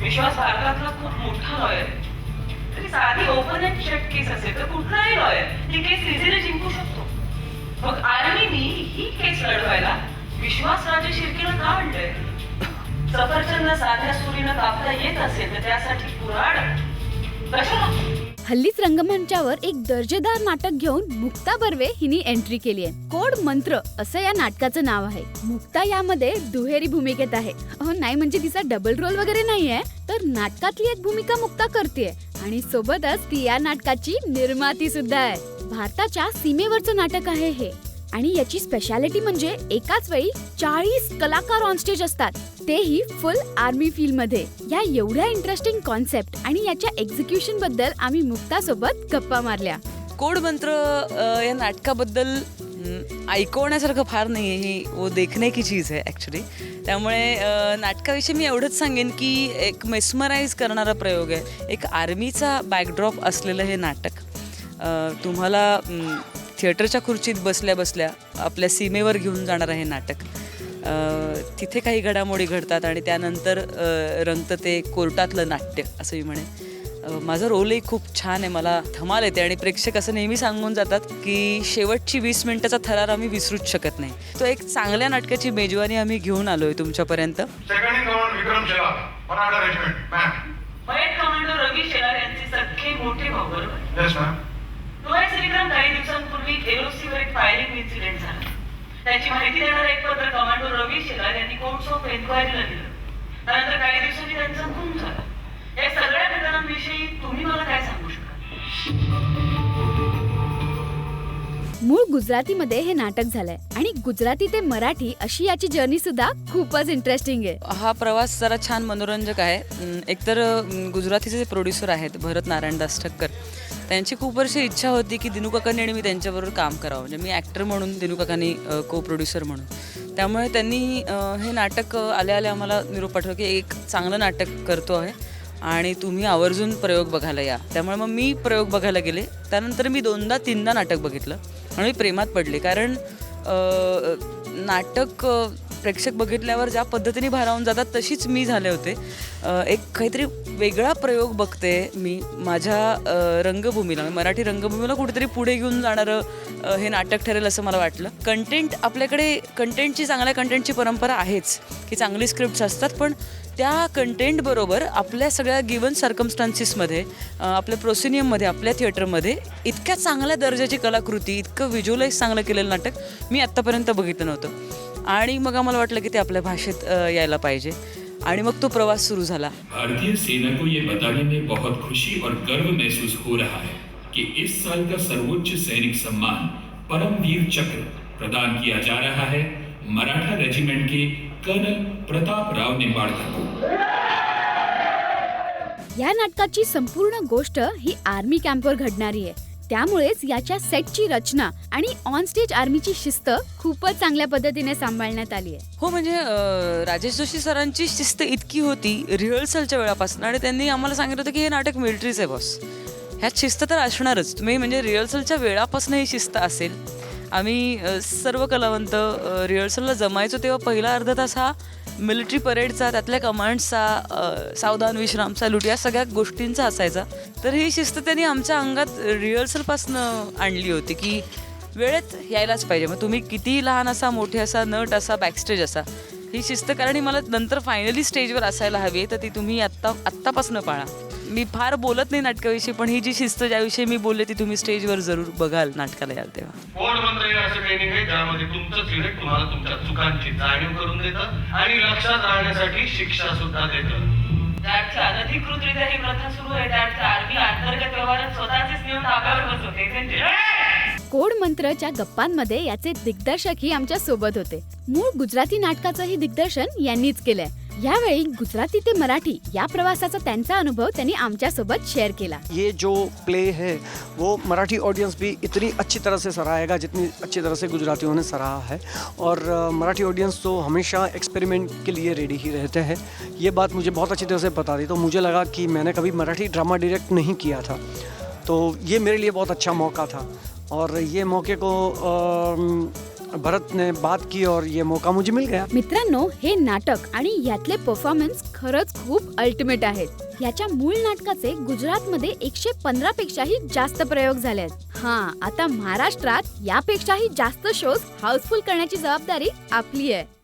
विश्वास भारतातला खूप मोठा लॉयर आहे. तरी साधी ओपन अँड शट केस असेल तर कुठलाही लॉयर ती केस इझिली जिंकू शकतो. मग आर्मीनी ही केस लढवायला विश्वास राजे शिर्केला का आणलंय? सफरचंद साध्या सुरीनं कापता येत असेल तर त्यासाठी कुऱ्हाड कशाला? हल्लीच रंगमंचावर एक दर्जेदार नाटक घेऊन मुक्ता बर्वे हिने एंट्री केली आहे. कोड मंत्र असं या नाटकाचं नाव आहे. मुक्ता यामध्ये दुहेरी भूमिकेत आहे. नाही म्हणजे तिचा डबल रोल वगैरे नाहीये, तर नाटकातली एक भूमिका मुक्ता करते आणि सोबतच ती या नाटकाची निर्माती सुद्धा आहे. भारताच्या सीमेवरचं नाटक आहे हे आणि याची स्पेशालिटी म्हणजे एकाच वेळी 40 कलाकार ऑन स्टेज असतात, तेही फुल आर्मी फील मध्ये. या एवढ्या इंटरेस्टिंग कॉन्सेप्ट आणि याच्या एक्झिक्युशन बद्दल आम्ही मुक्ता सोबत गप्पा मारल्या. कोड मंत्र या नाटकाबद्दल ऐकवण्यासारखं फार नाही आहे, ही वो देखने की चीज आहे ॲक्च्युली. त्यामुळे नाटकाविषयी मी एवढंच सांगेन की एक मेस्मराईज करणारा प्रयोग आहे. एक आर्मीचा बॅकड्रॉप असलेलं हे नाटक तुम्हाला थिएटरच्या खुर्चीत बसल्या बसल्या आपल्या सीमेवर घेऊन जाणारं हे नाटक. तिथे काही घडामोडी घडतात आणि त्यानंतर रंगतं ते कोर्टातलं नाट्य असं मी म्हणेन. माझा रोलही खूप छान आहे, मला धमाल येते आणि प्रेक्षक असं नेहमी सांगून जातात की शेवटची 20 मिनिटाचा थरार आम्ही विसरूच शकत नाही. तो एक चांगल्या नाटकाची मेजवानी आम्ही घेऊन आलोय तुमच्यापर्यंत. मयत कमांडो रवी शेलार यांचे सख्खे मोठे भाऊ बरोबर? डोळ्याचे विक्रम काही दिवसांपूर्वी एलओसी वर एक फायरिंग इन्सिडेंट झाला. त्याची माहिती देणारं एक पत्र कमांडो रवी शेलार यांनी कोर्ट्स ऑफ एन्क्वायरीला दिलं. त्यानंतर काही दिवसांनी त्यांचा खून झाला. या सगळ्या घटनांविषयी तुम्ही मला काय सांगू शकाल? मूळ गुजरातीमध्ये हे नाटक झालंय आणि गुजराती ते मराठी अशी याची जर्नी सुद्धा खूपच इंटरेस्टिंग आहे. हा प्रवास जरा छान मनोरंजक आहे. एकतर गुजरातीचे जे प्रोड्युसर आहेत भरत नारायणदास ठक्कर, त्यांची खूप वर्षी इच्छा होती की दिनू काकांनी आणि मी त्यांच्याबरोबर काम करावं. म्हणजे मी ॲक्टर म्हणून, दिनू काकांनी को प्रोड्युसर म्हणून. त्यामुळे त्यांनी हे नाटक आल्या आल्या आम्हाला निरोप पाठवला की एक चांगलं नाटक करतो आहे आणि तुम्ही आवर्जून प्रयोग बघायला या. त्यामुळे मग मी प्रयोग बघायला गेले. त्यानंतर मी 2दा-3दा नाटक बघितलं आणि मी प्रेमात पडले. कारण नाटक प्रेक्षक बघितल्यावर ज्या पद्धतीने भारावून जातात तशीच मी झाले होते. एक काहीतरी वेगळा प्रयोग बघते मी माझ्या रंगभूमीला, मराठी रंगभूमीला कुठेतरी पुढे घेऊन जाणारं हे नाटक ठरेल असं मला वाटलं. कंटेंट आपल्याकडे, चांगल्या कंटेंटची परंपरा आहेच की चांगली स्क्रिप्ट्स असतात, पण त्या कंटेंटबरोबर आपल्या सगळ्या गिवन सर्कमस्टान्सेसमध्ये, आपल्या प्रोसिनियममध्ये, आपल्या थिएटरमध्ये इतक्या चांगल्या दर्जाची कलाकृती, इतकं व्हिज्युअलाइज चांगलं केलेलं नाटक मी आत्तापर्यंत बघितलं नव्हतं. आणि मग आम्हाला वाटलं की ते आपल्या भाषेत यायला पाहिजे आणि मग तो प्रवास सुरू झाला. भारतीय सेना को ये बताने में बहुत खुशी और गर्व महसूस हो रहा है कि इस साल का सर्वोच्च सैनिक सम्मान परमवीर चक्र प्रदान किया जा रहा है मराठा रेजिमेंट के कर्नल प्रताप राव निंबाळकर को. या नाटकाची संपूर्ण गोष्ट ही आर्मी कॅम्पवर घडणारी आहे. त्यामुळेच याच्या सेटची रचना आणि ऑन स्टेज आर्मीची शिस्त खूपच चांगल्या पद्धतीने सांभाळण्यात आली आहे. हो, म्हणजे राजेश जोशी सरांची शिस्त इतकी होती रिहर्सलच्या वेळापासून, आणि त्यांनी आम्हाला सांगितलं होतं की हे नाटक मिलिटरीचं आहे बॉस, ह्यात शिस्त तर असणारच. तुम्ही म्हणजे रिहर्सलच्या वेळापासून ही शिस्त असेल. आम्ही सर्व कलावंत रिहर्सलला जमायचो तेव्हा पहिला अर्धा तास हा मिलिटरी परेडचा, त्यातल्या कमांड्सचा, सावधान विश्राम, सॅल्यूट या सगळ्या गोष्टींचा असायचा. तर ही शिस्त त्यांनी आमच्या अंगात रिहर्सलपासनं आणली होती की वेळेत यायलाच पाहिजे. मग तुम्ही किती लहान असा, मोठे असा, नट असा, बॅकस्टेज असा, ही शिस्त. कारण ही मला नंतर फायनली स्टेजवर असायला हवी आहे, तर ती तुम्ही आत्तापासून पाळा. मी फार बोलत नाही नाटकाविषयी, पण ही जी शिस्त ज्याविषयी मी बोलले ती तुम्ही स्टेजवर जरूर बघाल नाटकाला याल तेव्हा. कोड मंत्र हे असं ट्रेनिंग आहे ज्यामध्ये तुमचं सिलेक्ट तुम्हाला तुमच्या चुकांची जाणीव करून देतं आणि लक्षात राहण्यासाठी शिक्षा सुद्धा देतं. त्याच्या अनधिकृतरित्या ही प्रथा सुरू आहे. त्याच्या आर्मी अंतर्गत व्यवहारात स्वतःचेच नियम ताब्यावर बसवते. कोड मंत्रच्या गप्पांमध्ये याचे दिग्दर्शकही आमच्या सोबत होते. मूळ गुजराती नाटकाचंही दिग्दर्शन यांनीच केलंय. यावेळी गुजराती ते मराठी या प्रवासाचा त्यांचा अनुभव त्यांनी आमच्या सोबत शेअर केला. ये जो प्ले है वो मराठी ऑडियंस भी इतनी अच्छी तरह से सराहेगा जितनी अच्छी तरह से गुजरातियों ने सराहा है. और मराठी ऑडियंस तो हमेशा एक्सपेरिमेंट के लिए रेडी ही रहते हैं. ये बात मुझे बहुत अच्छी तरह से बता दी. तो मुझे लगा कि मैंने कभी मराठी ड्रामा डायरेक्ट नहीं किया था, तो ये मेरे लिए बहुत अच्छा मौका था. और ये मौके को भरत ने बात की और ये मौका मुझे मिल गया. मित्रांनो, हे नाटक आणि यातले परफॉर्मन्स खरंच खूप अल्टिमेट आहेत. याच्या मूळ नाटकाचे गुजरातमध्ये 115 पेक्षाही जास्त प्रयोग झाले आहेत. आता महाराष्ट्रात यापेक्षाही जास्त शोज हाऊसफुल करण्याची जबाबदारी आपली आहे.